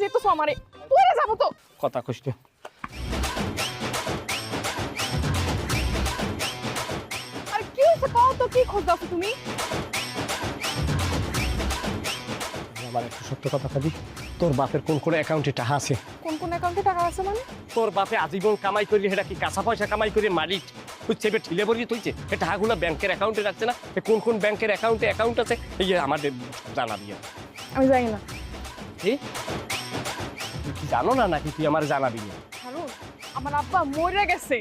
যেতেছো আমারে, পড়ে যাবো তো। কথা কইছ না। আর কি হয়েছে কও তো, কি খোঁজ দাও তুমি? আমার একটু সত্য কথা কবি, তোর বাপের কোন কোন অ্যাকাউন্টে টাকা আছে? কোন কোন অ্যাকাউন্টে টাকা আছে মানে? তোর বাপে আজীবন কামাই করি, সেটা কি কাঁচা পয়সা কামাই করে মালিক তুই চেপে ঠিলে ভরিয়ে তুইছে? এ টাকাগুলো ব্যাংকের অ্যাকাউন্টে রাখছে না? কোন কোন ব্যাংকের অ্যাকাউন্ট আছে এই যে আমাদের জানাবি। আমি জানি না। তুই কি জানো না নাকি তুই আমার জানাবি না? হারুন, আমার আব্বা মরে গেছে।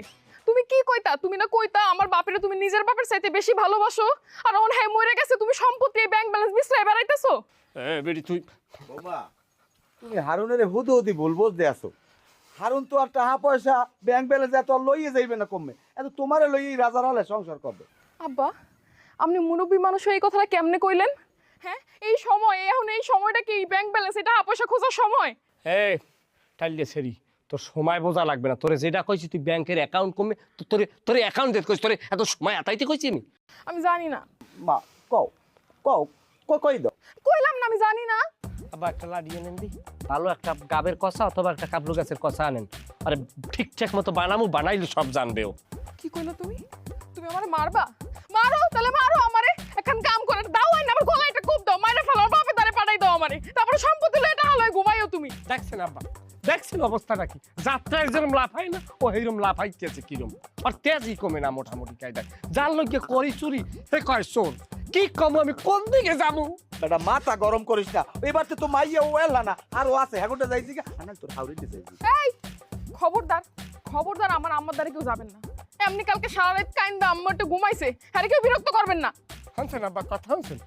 তুমি কি কইতা? তুমি না কইতা আমার বাপেরে তুমি নিজের বাপের চাইতে বেশি ভালোবাসো, আর ওন হ্যাঁ মরে গেছে, তুমি সম্পত্তি ব্যাংক ব্যালেন্স বিছরাই বেড়াইতেছো। বেড়ি তুই বৌমা, তুমি হারুনের হুদু হুদি ভুল বুঝতে আসো। হারুন তো আর টাকা পয়সা ব্যাংক ব্যালেন্স এত আর লইয়ে যাইবে না কমবে, এত তোমারে লইয়েই রাজার হলে সংসার করবে। আব্বা, আপনি মুরব্বী মানুষ এই কথাটা কেমনে কইলেন? হ্যাঁ, এই সময় এখন এই সময়টা কি ব্যাংক ব্যালেন্স এটা পয়সা খোঁজার সময়? এই টাইলে সেরি, তোর সময় বোঝা লাগবে না। তোরে যেটা কইছি তুই ব্যাংকের অ্যাকাউন্ট কমে তোরে অ্যাকাউন্ট দিতে কইছি, তোরে এত সময় আতাইতে কইছি আমি? আমি জানি না। মা কও কও কই দাও। কইলাম না আমি জানি না। আবার একটা লাড়ি এনেন দি, ভালো একটা গাবের কষা অথবা একটা কাবলু গাছের কষা আনেন। আরে ঠিকঠাক মতো বানাইলে সব জানবে ও। কি কইলো তুমি? তুমি আমারে মারবা? মারো, তাহলে মারো আমারে। এখন কাম করে দাও, আইনা আমার গলায় একটা কোপ দাও, মাইরা ফেলো, বাপে তারে পাঠাই দাও আমারে। তারপরে সম্পত্তি লয়ে টাকা লয়ে ঘুমাইও তুমি। দেখছেন আব্বা, দেখছেন অবস্থাটা কি? যাত্রায় যেরকম লাফাই না, ও এইরকম লাফাইতেছে কিরম। আর তেজই কমে না মোটামুটি কায়দায়। যার লোকে করি চুরি সে কয় শোন। কি কম আমি কোন দিকে যাবো? বেটা মাথা গরম করিস না, এবার তো মাইয়া ও এলা না আর ও আছে হ্যাঁ যাইছি গা আনাল তোর হাউরিতে যাইছি। এই খবরদার, খবরদার আমার আম্মার দ্বারে কেউ যাবেন না। এমনি কালকে সারা রাত কাইন্দা আম্মা একটু ঘুমাইছে, হ্যাঁ কেউ বিরক্ত করবেন না। হানছেন আব্বা, কথা হানছেন।